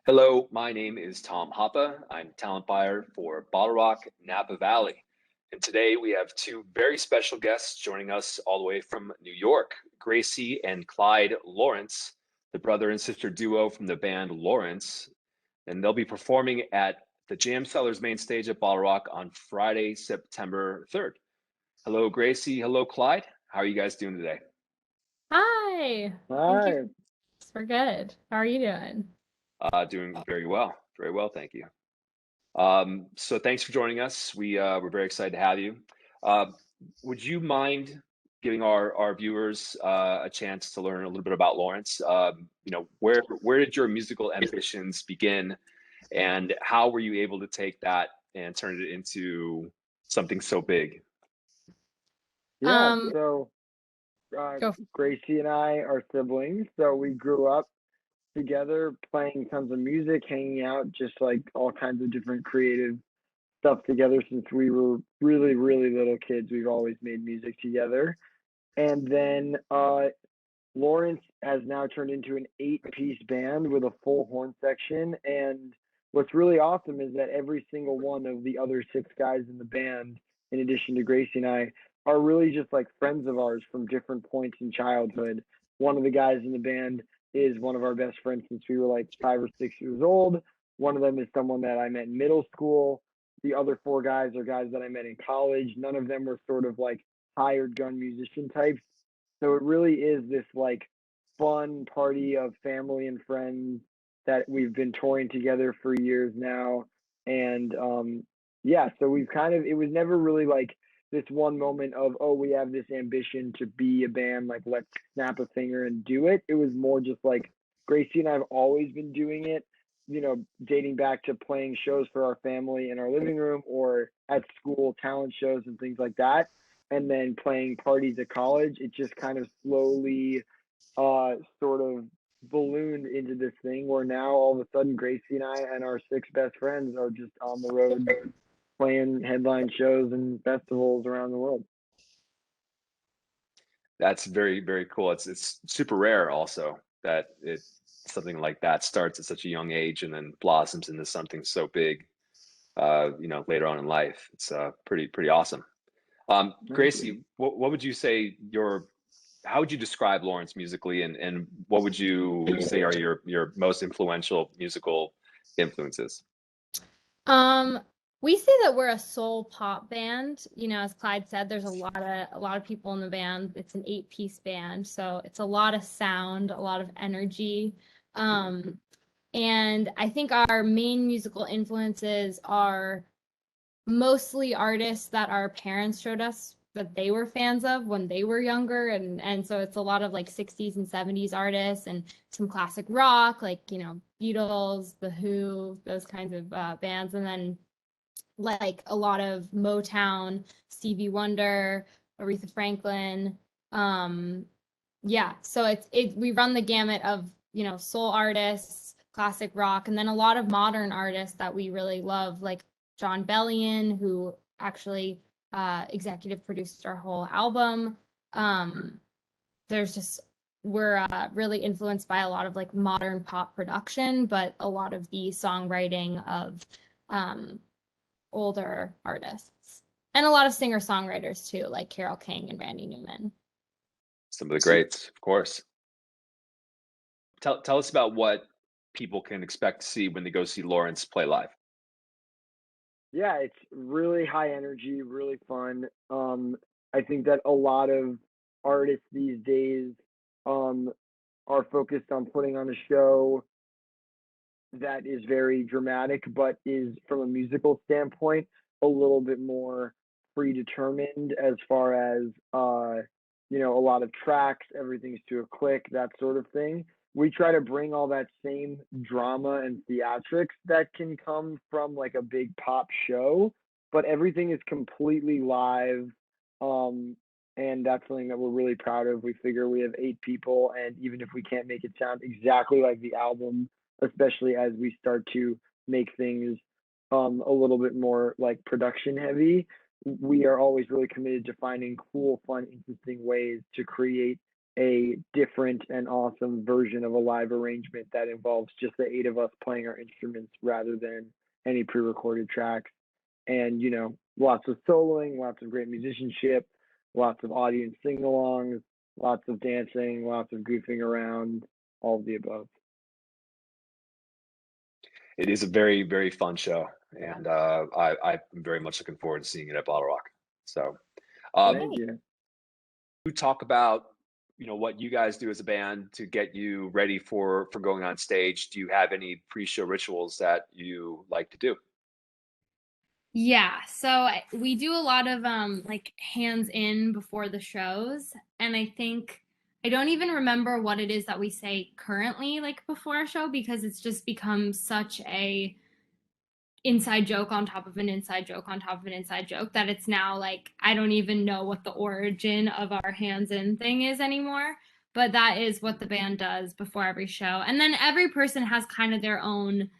Hello, my name is Tom Hoppa. I'm talent buyer for BottleRock Napa Valley. And today we have two very special guests joining us all the way from New York, Gracie and Clyde Lawrence, the brother and sister duo from the band Lawrence. And they'll be performing at the Jam Cellars main stage at BottleRock on Friday, September 3rd. Hello, Gracie. Hello, Clyde. How are you guys doing today? Hi. Thank you. Hi. We're good. How are you doing? Doing very well. Very well, thank you. So thanks for joining us. We're very excited to have you. Uh, would you mind giving our viewers a chance to learn a little bit about Lawrence? Where did your musical ambitions begin, and how were you able to take that and turn it into something so big? Yeah, Um, so uh, go. Gracie and I are siblings, so we grew up together playing tons of music, hanging out, just like all kinds of different creative stuff together since we were really, really little kids. We've always made music together. And then Lawrence has now turned into an eight-piece band with a full horn section. And what's really awesome is that every single one of the other six guys in the band, in addition to Gracie and I, are really just like friends of ours from different points in childhood. One of the guys in the band is one of our best friends since we were like 5 or 6 years old. One of them is someone that I met in middle school. The other four guys are guys that I met in college. None of them were sort of like hired gun musician types. So it really is this like fun party of family and friends that we've been touring together for years now. And yeah, so we've kind of, it was never really like this one moment of, oh, we have this ambition to be a band, like let's snap a finger and do it. It was more just like Gracie and I have always been doing it, dating back to playing shows for our family in our living room or at school talent shows and things like that, and then playing parties at college. It just kind of slowly sort of ballooned into this thing where now all of a sudden Gracie and I and our six best friends are just on the road playing headline shows and festivals around the world. That's very, very cool. It's super rare also that something like that starts at such a young age and then blossoms into something so big, later on in life. It's pretty awesome. Thank you. Gracie, what would you say how would you describe Lawrence musically, and what would you say are your most influential musical influences? Um, we say that we're a soul pop band. As Clyde said, there's a lot of people in the band. It's an eight-piece band, so it's a lot of sound, a lot of energy. Um, and I think our main musical influences are mostly artists that our parents showed us that they were fans of when they were younger, and so it's a lot of like 60s and 70s artists and some classic rock like Beatles, The Who, those kinds of bands, and then like a lot of Motown, Stevie Wonder, Aretha Franklin. Yeah, so we run the gamut of soul artists, classic rock, and then a lot of modern artists that we really love, like John Bellion, who actually executive produced our whole album. Um, there's just we're really influenced by a lot of like modern pop production, but a lot of the songwriting of um, older artists, and a lot of singer songwriters too, like Carole King and Randy Newman. Some of the greats, of course. Tell us about what people can expect to see when they go see Lawrence play live. Yeah, it's really high energy, really fun. I think that a lot of artists these days um, are focused on putting on a show that is very dramatic, but is from a musical standpoint a little bit more predetermined as far as a lot of tracks, everything's to a click, that sort of thing. We try to bring all that same drama and theatrics that can come from like a big pop show, but everything is completely live. Um, and that's something that we're really proud of. We figure we have eight people, and even if we can't make it sound exactly like the album, especially as we start to make things a little bit more like production heavy, we are always really committed to finding cool, fun, interesting ways to create a different and awesome version of a live arrangement that involves just the 8 of us playing our instruments rather than any pre-recorded tracks. And, you know, lots of soloing, lots of great musicianship, lots of audience sing-alongs, lots of dancing, lots of goofing around, all of the above. It is a very, very fun show, and I'm very much looking forward to seeing it at BottleRock. So, Thank you. you talk about, you know, what you guys do as a band to get you ready for going on stage. Do you have any pre-show rituals that you like to do? Yeah, so we do a lot of like hands in before the shows, and I think I don't even remember what it is that we say currently like before a show because it's just become such a inside joke on top of an inside joke on top of an inside joke that it's now like I don't even know what the origin of our hands in thing is anymore. But that is what the band does before every show. And then every person has kind of their own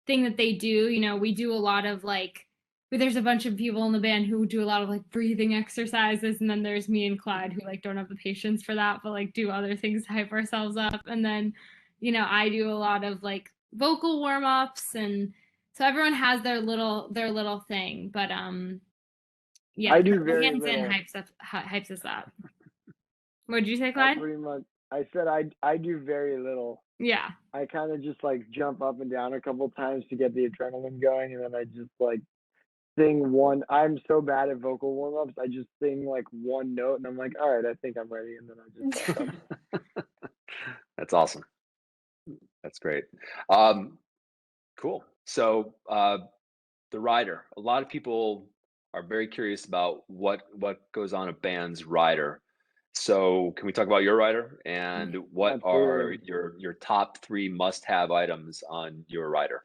thing that they do. You know, we do a lot of like there's a bunch of people in the band who do a lot of like breathing exercises, and then there's me and Clyde who like don't have the patience for that, but like do other things to hype ourselves up. And then, you know, I do a lot of like vocal warm-ups, and so everyone has their little thing. But yeah, I do the very hands in little. hypes us up. What did you say, I Clyde? pretty much, I said I do very little. Yeah. I kind of just like jump up and down a couple times to get the adrenaline going, and then I just like sing one. I'm so bad at vocal warm-ups. I just sing like one note, and I'm like, all right, I think I'm ready, and then I just back up. That's awesome. That's great. Cool. So the rider. A lot of people are very curious about what goes on a band's rider. So can we talk about your rider and what are Absolutely. your top 3 must-have items on your rider?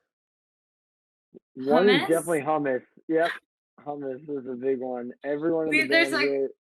One is Hummus? definitely hummus. Yep, hummus is a big one. Everyone in the There's band like really. Yeah, go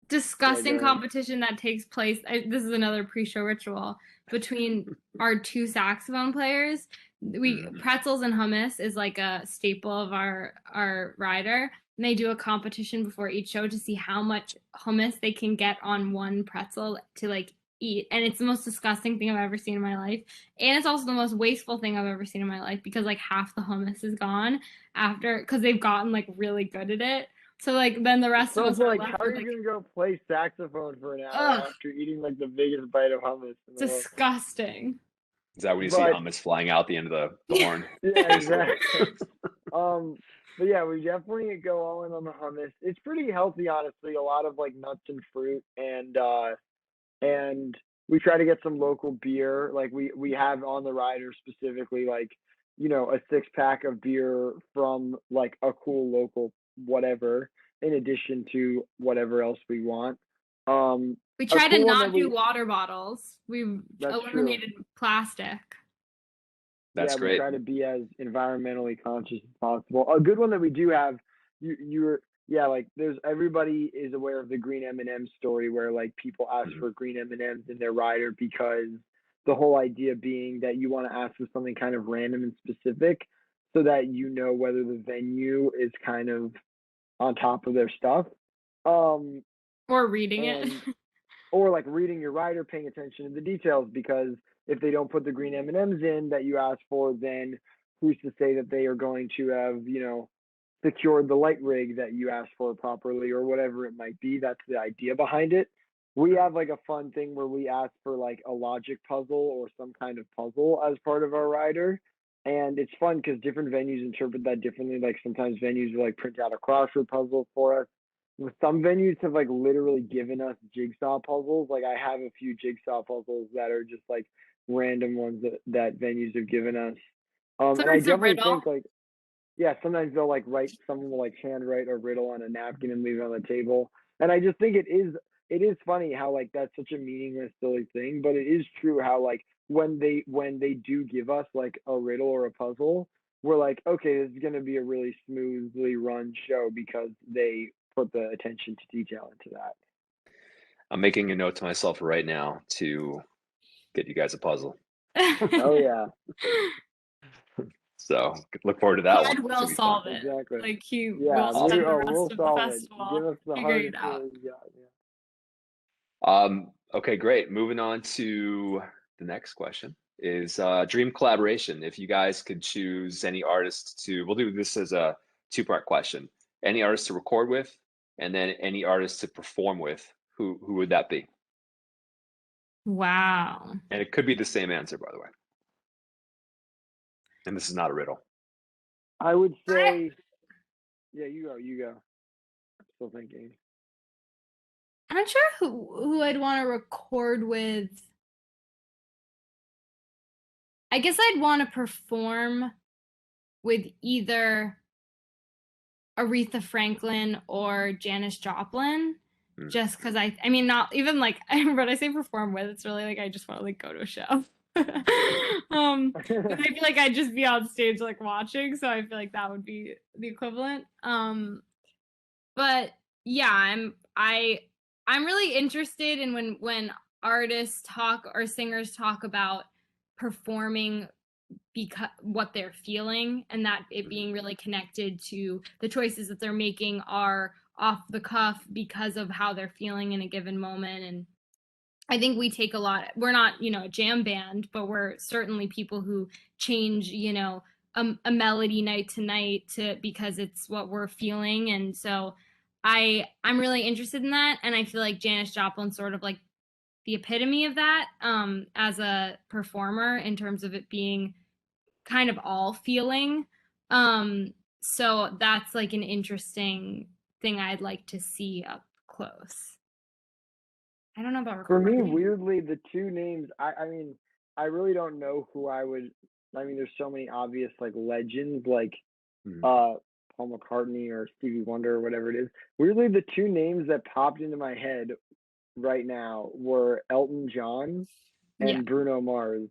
disgusting ahead. competition that takes place. This is another pre-show ritual between our 2 saxophone players. We pretzels and hummus is like a staple of our rider. And they do a competition before each show to see how much hummus they can get on one pretzel to like eat. And it's the most disgusting thing I've ever seen in my life. And it's also the most wasteful thing I've ever seen in my life because like half the hummus is gone after because they've gotten like really good at it. So like then the rest So of it's us are like, left how are with you like, gonna go play saxophone for an hour ugh, after eating like the biggest bite of hummus in the world? disgusting. Is that when you see But hummus flying out the end of the horn? yeah, Basically. exactly. But yeah, we definitely go all in on the hummus. It's pretty healthy, honestly. A lot of like nuts and fruit, and we try to get some local beer. Like we have on the rider specifically, like, you know, a 6-pack of beer from like a cool local whatever, in addition to whatever else we want. We A try to cool one that not do we water bottles. We've That's true. eliminated plastic. That's Yeah, we great. try to be as environmentally conscious as possible. A good one that we do have, you're yeah, like there's everybody is aware of the green M&M story where like people ask for green M&Ms in their rider because the whole idea being that you want to ask for something kind of random and specific so that you know whether the venue is kind of on top of their stuff. Um, Or reading it. and or like reading your rider, paying attention to the details, because if they don't put the green M&Ms in that you asked for, then who's to say that they are going to have, you know, secured the light rig that you asked for properly or whatever it might be. That's the idea behind it. We have like a fun thing where we ask for like a logic puzzle or some kind of puzzle as part of our rider. And it's fun because different venues interpret that differently. Like sometimes venues will like print out a crossword puzzle for us. Some venues have like literally given us jigsaw puzzles. Like I have a few jigsaw puzzles that are just like random ones that venues have given us. So And I it's a definitely riddle. think like, yeah, sometimes they'll like someone will like handwrite a riddle on a napkin and leave it on the table. And I just think it is funny how like that's such a meaningless, silly thing, but it is true how like when they do give us like a riddle or a puzzle, we're like, okay, this is gonna be a really smoothly run show because they put the attention to detail into that. I'm making a note to myself right now to get you guys a puzzle. Oh yeah, So look forward to that one. Clyde It's will gonna be fun. solve it. exactly. Like he Yeah, will spend the we'll rest of the solve it. Give festival us the figuring hardest it out. word you got. Yeah. Okay, great. Moving on to the next question is dream collaboration. If you guys could choose any artist we'll do this as a two-part question. Any artist to record with, and then any artist to perform with, who would that be? Wow. And it could be the same answer, by the way. And this is not a riddle. I would say, yeah, you go. I'm still thinking. I'm not sure who I'd want to record with. I guess I'd want to perform with either Aretha Franklin or Janis Joplin, just because I mean, not even like when I say perform with, it's really like I just want to like go to a show. But I feel like I'd just be on stage like watching, so I feel like that would be the equivalent. But yeah, I'm really interested in when artists talk or singers talk about performing because what they're feeling, and that it being really connected to the choices that they're making are off the cuff because of how they're feeling in a given moment. And I think we take a lot. We're not, a jam band, but we're certainly people who change, a melody night to night because it's what we're feeling. And so I'm really interested in that. And I feel like Janis Joplin's sort of like the epitome of that as a performer in terms of it being kind of all feeling. So that's like an interesting thing I'd like to see up close. I don't know about For me, recording. weirdly, the two names, I mean, I really don't know who I would. I mean, there's so many obvious like legends like Paul McCartney or Stevie Wonder or whatever it is. Weirdly, the two names that popped into my head right now were Elton John and Bruno Mars.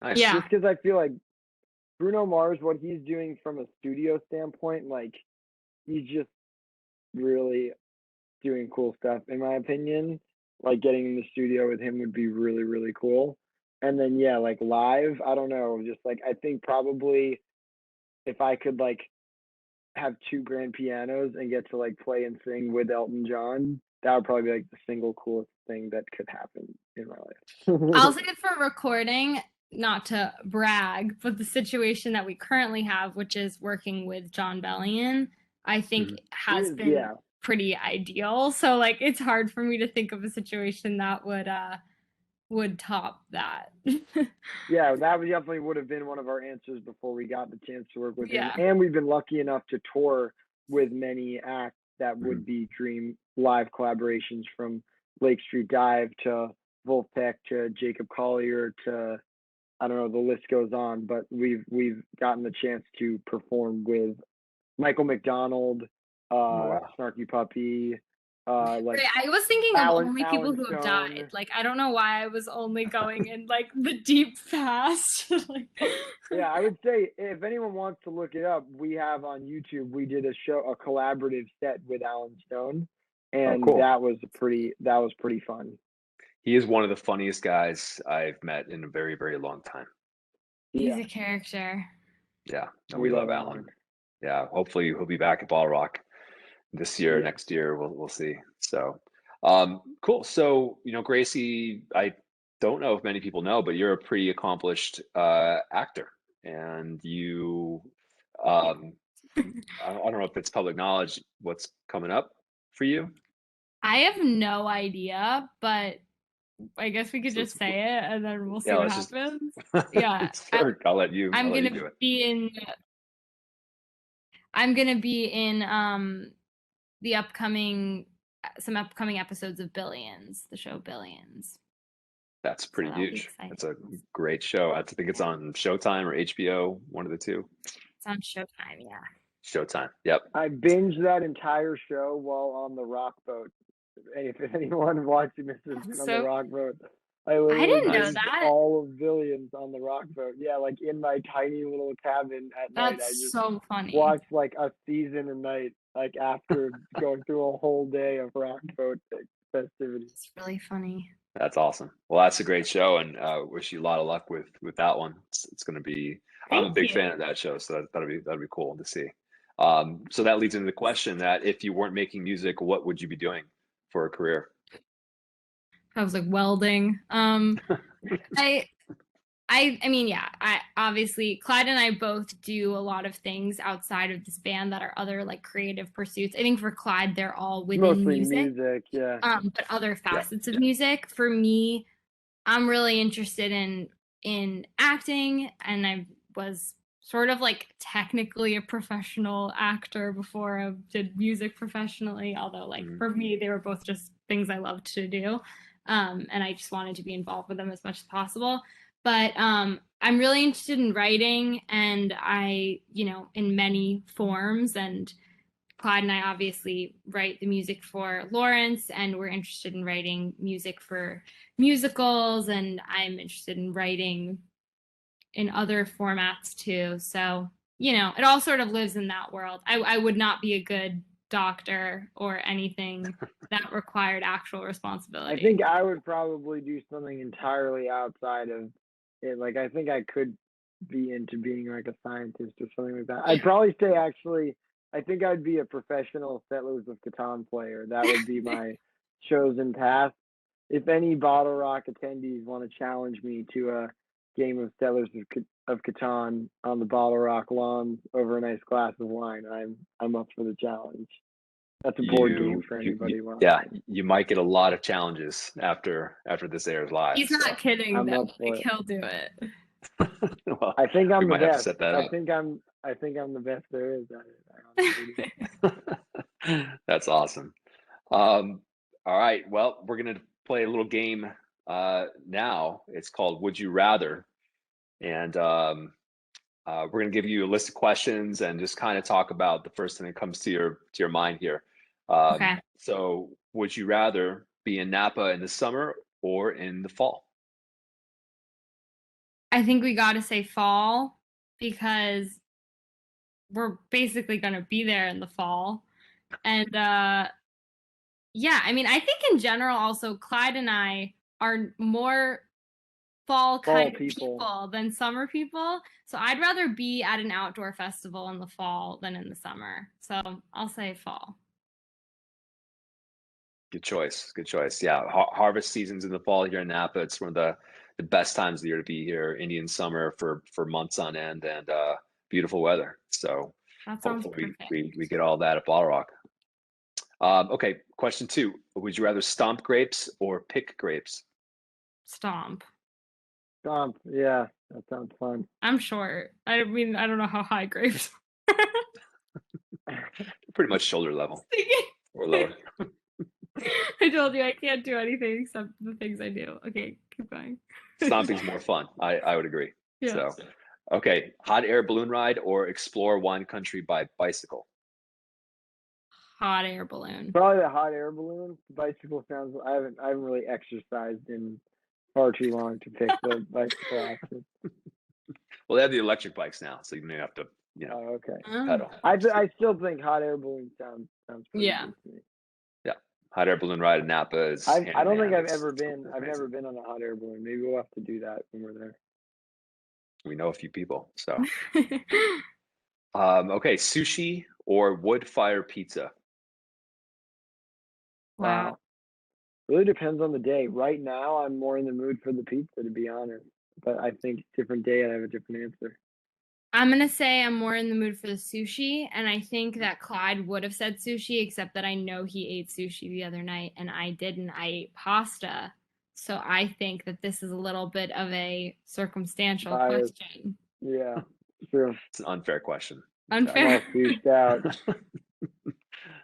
Nice. Yeah. Just because I feel like Bruno Mars, what he's doing from a studio standpoint, like he's just really doing cool stuff, in my opinion. Like getting in the studio with him would be really, really cool. And then yeah, like live, I don't know, just like I think probably if I could like have two grand pianos and get to like play and sing with Elton John, that would probably be like the single coolest thing that could happen in my life. I'll say it for recording, not to brag, but the situation that we currently have, which is working with John Bellion, I think has been pretty ideal. So like it's hard for me to think of a situation that would top that. Yeah, that definitely would have been one of our answers before we got the chance to work with him. Yeah. And we've been lucky enough to tour with many acts that would be dream live collaborations, from Lake Street Dive to Wolfpack to Jacob Collier to, I don't know, the list goes on. But we've gotten the chance to perform with Michael McDonald, Snarky Puppy. Like I was thinking of only people Alan who have Stone. died. Like I don't know why I was only going in like the deep past. Like, yeah, I would say if anyone wants to look it up, we have on YouTube. We did a collaborative set with Alan Stone, and cool. that was pretty fun. He is one of the funniest guys I've met in a very, very long time. He's a character. Yeah, we love Alan. Yeah, hopefully he'll be back at BottleRock this year, next year. We'll see. So, cool. So, Gracie, I don't know if many people know, but you're a pretty accomplished actor, and you, I don't know if it's public knowledge what's coming up for you. I have no idea, but I guess we could just say it and then we'll see what happens. Yeah. I'll let you. I'm gonna be in some upcoming episodes of Billions, the show Billions. That's pretty huge. It's a great show. I think it's on Showtime or HBO, one of the two. It's on Showtime, yeah. Showtime, yep. I binged that entire show while on the rock boat. If anyone watching this has been on the rock boat, I didn't know that. All of Billions on the rock boat. Yeah, like in my tiny little cabin at night. That's I just so funny. watched like a season a night, like after going through a whole day of rock boat festivities. It's really funny. That's awesome. Well, that's a great show, and wish you a lot of luck with that one. It's going to be. I'm a big fan of that show, so that'll be cool to see. So that leads into the question that if you weren't making music, what would you be doing for a career? I was like welding. I I mean, yeah, I obviously Clyde and I both do a lot of things outside of this band that are other like creative pursuits. I think for Clyde, they're all within Mostly music, music, yeah. but other Yeah. facets of music. For me, I'm really interested in acting, and I was sort of like technically a professional actor before I did music professionally, although like Mhm. for me they were both just things I loved to do. And I just wanted to be involved with them as much as possible. But I'm really interested in writing, and I, in many forms. And Clyde and I obviously write the music for Lawrence, and we're interested in writing music for musicals, and I'm interested in writing in other formats too. So, it all sort of lives in that world. I would not be a good doctor or anything that required actual I responsibility. think I would probably do something entirely outside of it. Like, I think I could be into being like a scientist or something like that. I'd probably say, actually, I think I'd be a professional Settlers of Catan player. That would be my chosen path. If any BottleRock attendees want to challenge me to a game of Settlers of Catan on the BottleRock lawn over a nice glass of wine, I'm up for the challenge. That's a board game for anybody. Yeah, you might get a lot of challenges after this airs live. He's not kidding I'm though. up for Like, it. he'll do it. Well, I think I'm we the might have to best. set that I up. think I'm the best there is at it. I honestly do. That's awesome. All right. Well, we're gonna play a little game now. It's called Would You Rather, and we're gonna give you a list of questions and just kind of talk about the first thing that comes to your mind here. Okay. So, would you rather be in Napa in the summer or in the fall? I think we got to say fall because we're basically going to be there in the fall. And yeah, I mean, I think in general also Clyde and I are more fall kind of people than summer people. So I'd rather be at an outdoor festival in the fall than in the summer. So I'll say fall. Good choice. Good choice. Yeah, harvest season's in the fall here in Napa. It's one of the best times of the year to be here. Indian summer for months on end, and beautiful weather. So That sounds hopefully perfect. we get all that at BottleRock. Okay, question 2. Would you rather stomp grapes or pick grapes? Stomp. Stomp, yeah, that sounds fun. I'm short. I mean, I don't know how high grapes Pretty much shoulder level or lower. I told you I can't do anything except the things I do. Okay, keep going. Stomping's more fun. I would agree. Yeah. So, okay, hot air balloon ride or explore wine country by bicycle? Hot air balloon. Probably the hot air balloon. Bicycle sounds. I haven't really exercised in far too long to pick the bicycle option. Well, they have the electric bikes now, so you may have to, Oh, okay. pedal. I still think hot air balloon sounds pretty good to me. Yeah, hot air balloon ride in Napa is. I don't think I've It's ever been. I've amazing. never been on a hot air balloon. Maybe we'll have to do that when we're there. We know a few people. So, okay, sushi or wood fire pizza? Wow. Really depends on the day. Right now, I'm more in the mood for the pizza, to be honest. But I think different day, I'd have a different answer. I'm gonna say I'm more in the mood for the sushi, and I think that Clyde would have said sushi, except that I know he ate sushi the other night, and I didn't. I ate pasta. So I think that this is a little bit of a circumstantial question. Yeah, true. It's an unfair question. Unfair. I'm all freaked out.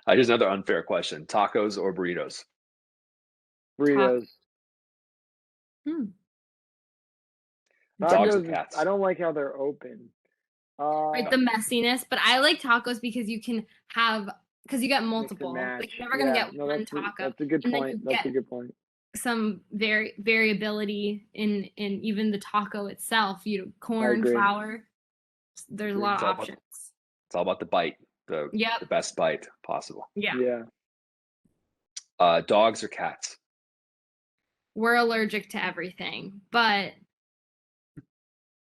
Here's another unfair question: tacos or burritos? Burritos. Dogs or Tacos, cats? I don't like how they're open. Right, the messiness, but I like tacos because you can have you get multiple. Like you're never gonna get one taco. That's a good and point. That's a good point. Some variability in even the taco itself. Corn, flour. There's a lot of options. It's all about the bite. The best bite possible. Yeah. Dogs or cats? We're allergic to everything, but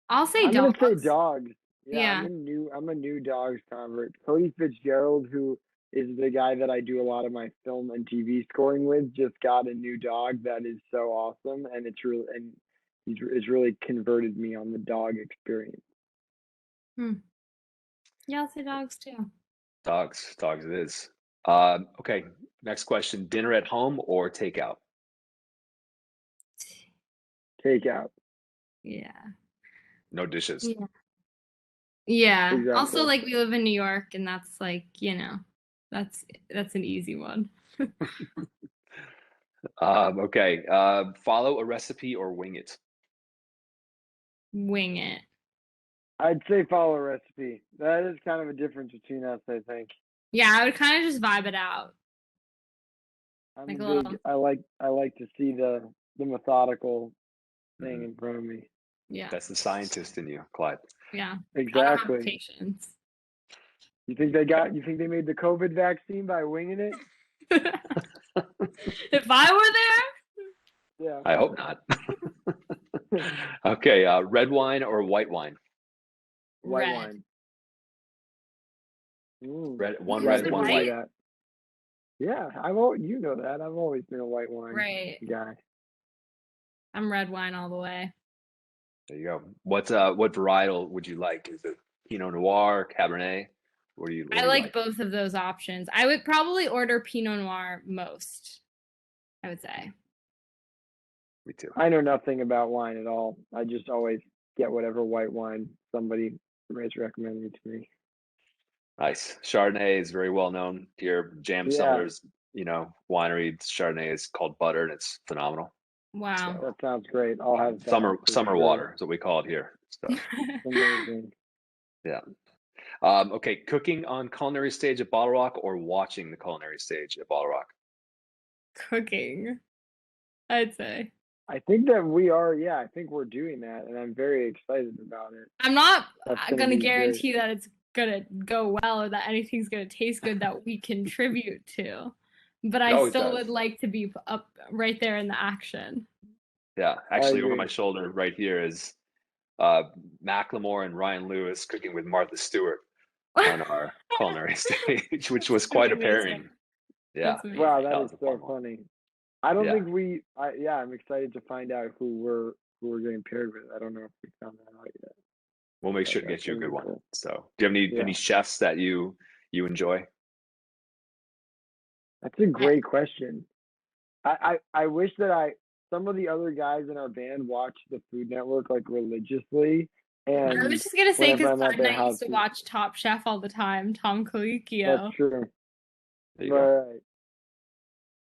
I'll say I'm dogs. gonna say dogs. Yeah. I'm a new dogs convert. Cody Fitzgerald, who is the guy that I do a lot of my film and TV scoring with, just got a new dog that is so awesome, and it's really converted me on the dog experience. Yeah, I'll say dogs too. Dogs it is. Okay, next question: dinner at home or takeout? Takeout. Yeah. No dishes. Yeah. Yeah. Exactly. Also, like, we live in New York, and that's like, that's an easy one. Okay, follow a recipe or wing it? Wing it. I'd say follow a recipe. That is kind of a difference between us, I think. Yeah, I would kind of just vibe it out. I'm Like a a big. little- I like to see the methodical thing in front of me. Yeah. That's the scientist in you, Clyde. Yeah. I don't have Exactly. patience. You think they made the COVID vaccine by winging it? If I were there, Yeah. I hope not. Okay, red wine or white wine? White red. wine. Red, one Yours red, is one white? white. That. Yeah, you know that. I've always been a white wine Right. guy. I'm red wine all the way. There you go. What varietal would you like? Is it Pinot Noir, Cabernet? What do you I you like both of those options. I would probably order Pinot Noir most, I would say. Me too. I know nothing about wine at all. I just always get whatever white wine somebody is recommending to me. Nice. Chardonnay is very well known here. Jam Yeah. Cellars, winery Chardonnay is called Butter, and it's phenomenal. Wow. That sounds great. I'll have that. Summer for sure. water is what we call it here. So Amazing. yeah. Okay, cooking on Culinary Stage at BottleRock or watching the Culinary Stage at BottleRock? Cooking, I'd say. I think that we are. Yeah, I think we're doing that, and I'm very excited about it. I'm not That's gonna be guarantee that it's gonna go well or that anything's gonna taste good that we contribute to, but I always still does. would like to be up right there in the action. Yeah, actually, over agree. my shoulder right here is Macklemore and Ryan Lewis cooking with Martha Stewart on our Culinary Stage, which was quite a Amazing. pairing. Yeah. That's amazing. Wow, That that was is a fun so one. funny. I don't Yeah. think I'm excited to find out who we're getting paired with. I don't know if we found that out yet. We'll make sure to That's get you a gonna good be one. cool. So, do you have any chefs that you enjoy? That's a great question. I wish that some of the other guys in our band watch the Food Network like religiously. And I was just gonna say, whenever because I'm at Clyde and their I used to house, watch Top Chef all the time, Tom Colicchio. that's true. There you go. Right.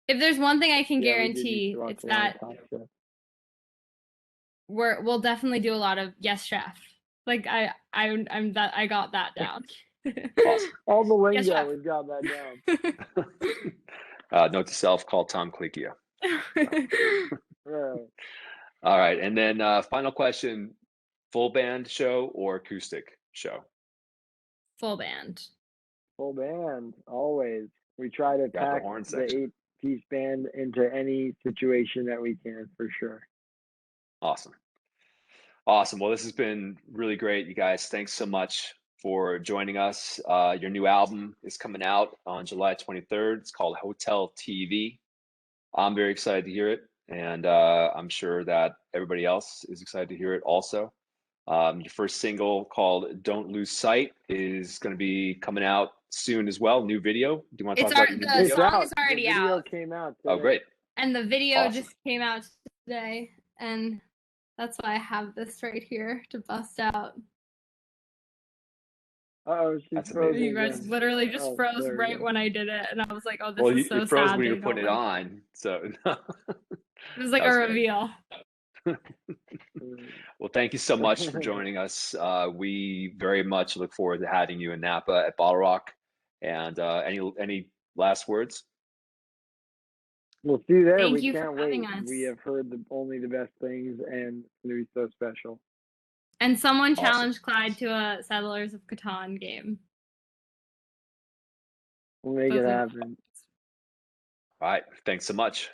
If there's one thing I can Yeah, we did used guarantee, to watch it's a lot of that Top Chef. we'll definitely do a lot of yes chef. Like I got that down. Awesome. All the lingo, Yes, chef. we've got that down. Note to self: call Tom Colicchio. Right. All right, and then final question: full band show or acoustic show? Full band. Full band, always. We try to Got the pack horn the section. 8-piece band into any situation that we can, for sure. Awesome. Well, this has been really great, you guys. Thanks so much for joining us. Your new album is coming out on July 23rd. It's called Hotel TV. I'm very excited to hear it, and I'm sure that everybody else is excited to hear it also. Your first single, called Don't Lose Sight, is going to be coming out soon as well. New video. Do you want to talk about your new The video? song is already the video out. came out Oh, today. great. And the video Awesome. just came out today, and that's why I have this right here to bust out. Oh, she's That's frozen amazing. You guys again. literally just Oh, froze there we right go. when I did it, and I was like, "Oh, this Well, is so you froze sad." when you they were putting it don't on, so It was like That a was great. reveal. Well, thank you so much for joining us. We very much look forward to having you in Napa at BottleRock. And any last words? We'll see you there. Thank We you for can't having wait. us. We have heard only the best things, and it's going to be so special. And someone Awesome. challenged Clyde to a Settlers of Catan game. We'll make Both it of- happen. All right. Thanks so much.